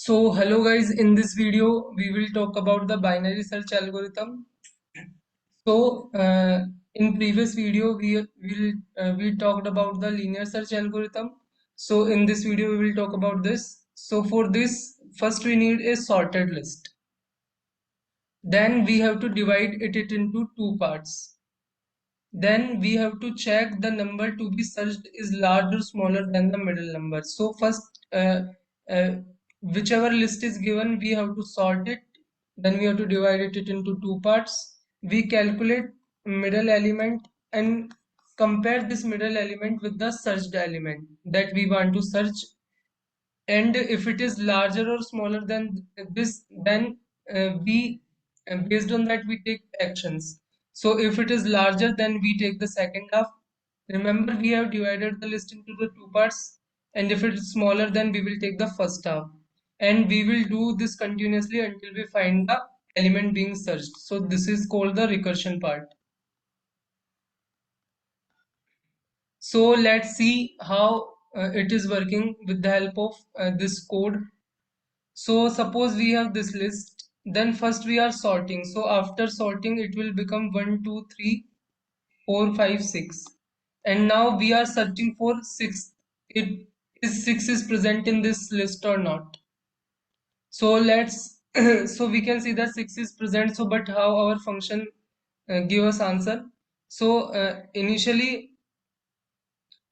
So hello guys, in this video we will talk about the binary search algorithm. So in previous video we talked about the linear search algorithm. So in this video we will talk about this. So for this first we need a sorted list. Then we have to divide it into two parts. Then we have to check the number to be searched is larger or smaller than the middle number. So first, uh, whichever list is given, we have to sort it. Then we have to divide it into two parts. We calculate middle element and compare this middle element with the searched element that we want to search, and if it is larger or smaller than this, then we based on that we take actions. So if it is larger, then we take the second half. Remember, we have divided the list into the two parts, and if it is smaller, then we will take the first half, and we will do this continuously until we find the element being searched. So this is called the recursion part. So let's see how it is working with the help of this code. So suppose we have this list, then first we are sorting. So after sorting, it will become 1, 2, 3, 4, 5, 6. And now we are searching for 6. It is 6 is present in this list or not. So let's so we can see that 6 is present. So but how our function give us answer? So initially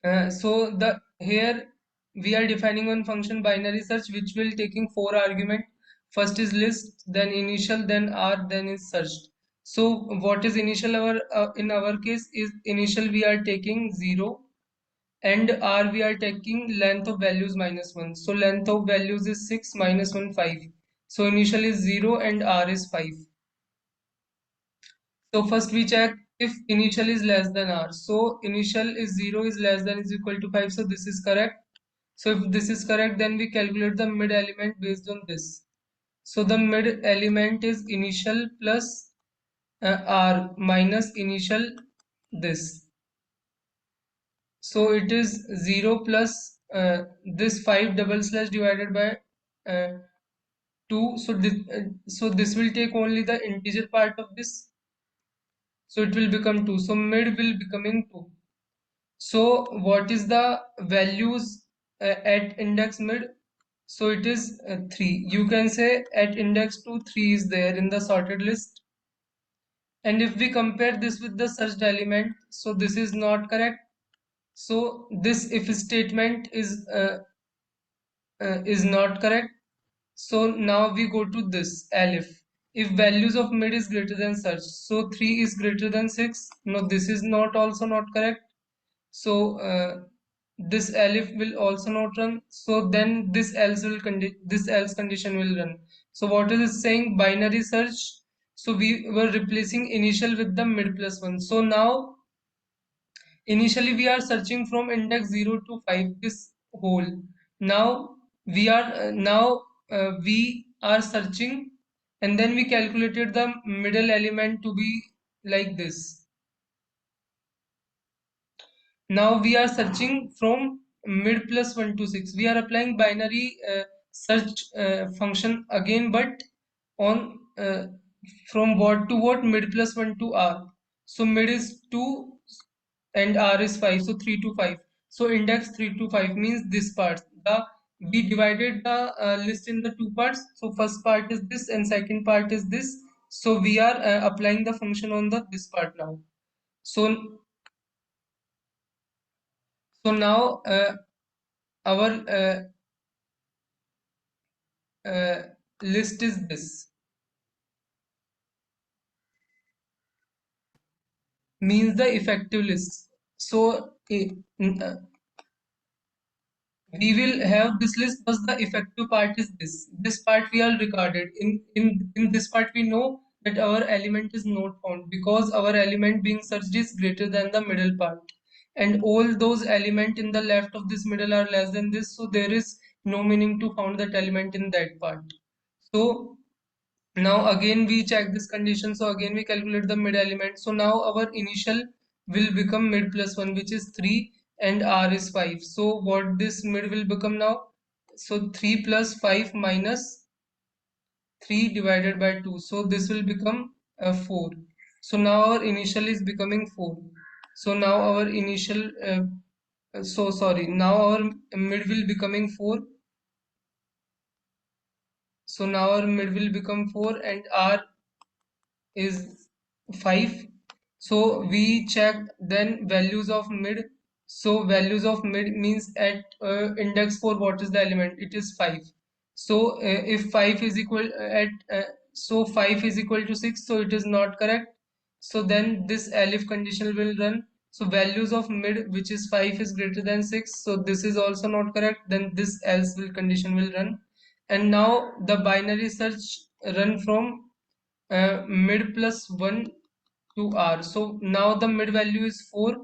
so the here we are defining one function binary search which will taking four argument. First is list, then initial, then r, then is searched. So what is initial our in our case is initial we are taking 0, and r we are taking length of values -1. So length of values is 6 -1 5. So initial is 0 and r is 5. So first we check if initial is less than r. So initial is 0 is less than is equal to 5. So this is correct. So if this is correct, then we calculate the mid element based on this. So the mid element is initial plus r minus initial this. So it is 0 plus this 5 double slash divided by 2. So this will take only the integer part of this. So it will become 2. So mid will becoming 2. So what is the values at index mid? So it is 3. You can say at index 2, 3 is there in the sorted list. And if we compare this with the searched element, so this is not correct. So this if statement is not correct. So now we go to this elif. If values of mid is greater than search, so 3 is greater than 6. No, this is not also not correct. So this elif will also not run. So then this else condition will run. So what is it saying? Binary search. So we were replacing initial with the mid plus 1. So now initially we are searching from index 0 to 5 this whole. Now we are searching, and then we calculated the middle element to be like this. Now we are searching from mid plus 1 to 6. We are applying binary search function again, but on from what to what, mid plus 1 to r. So mid is 2 and r is 5. So 3 to 5. So index 3 to 5 means this part. We divided the list in the two parts. So first part is this and second part is this. So we are applying the function on the this part now. So now our uh, list is this, means the effective list. So we will have this list, but the effective part is this part we are recorded in this part. We know that our element is not found because our element being searched is greater than the middle part, and all those element in the left of this middle are less than this, so there is no meaning to found that element in that part. So now again we check this condition, so again we calculate the mid element. So now our initial will become mid plus 1, which is 3, and r is 5. So what this mid will become now? so 3 plus 5 minus 3 divided by 2. So this will become 4. So now our initial is becoming 4. So now our initial, so sorry, now our mid will becoming 4. So now our mid will become 4 and R is 5. So we check then values of mid. So values of mid means at index for what is the element? It is 5. So if 5 is equal so 5 is equal to 6, so it is not correct. So then this elif condition will run. So values of mid which is 5 is greater than 6. So this is also not correct. Then this else will condition will run. And now the binary search run from mid plus 1 to R. So now the mid value is 4.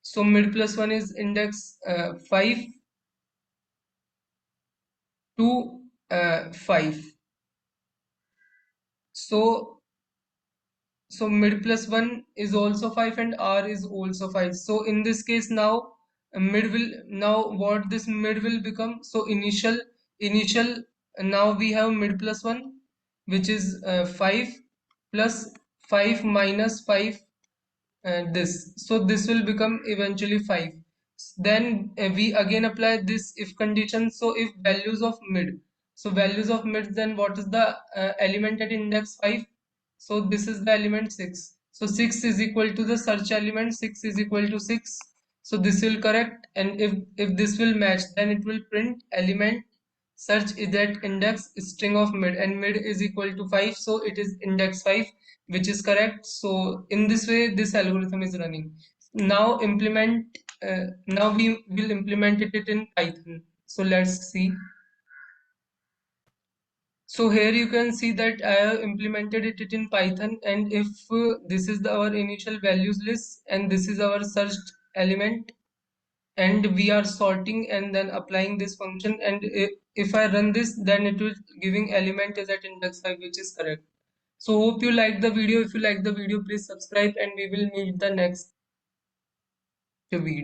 So mid plus 1 is index 5 to 5. So mid plus 1 is also 5 and R is also 5. So in this case now mid will, now what this mid will become? So initial now we have mid plus 1 which is 5 plus 5 minus 5 this. So this will become eventually 5. Then we again apply this if condition. So if values of mid, so values of mid, then what is the element at index 5? So this is the element 6. So 6 is equal to the search element, 6 is equal to 6. So this will correct, and if this will match, then it will print element search is at index string of mid, and mid is equal to 5, so it is index 5, which is correct. So in this way this algorithm is running. Now implement, now we will implement it in Python. So let's see. So here you can see that I have implemented it in Python, and if this is our initial values list and this is our searched element, and we are sorting and then applying this function, and if I run this, then it will giving element is at index 5, which is correct. So hope you like the video. If you like the video, please subscribe, and we will meet the next video.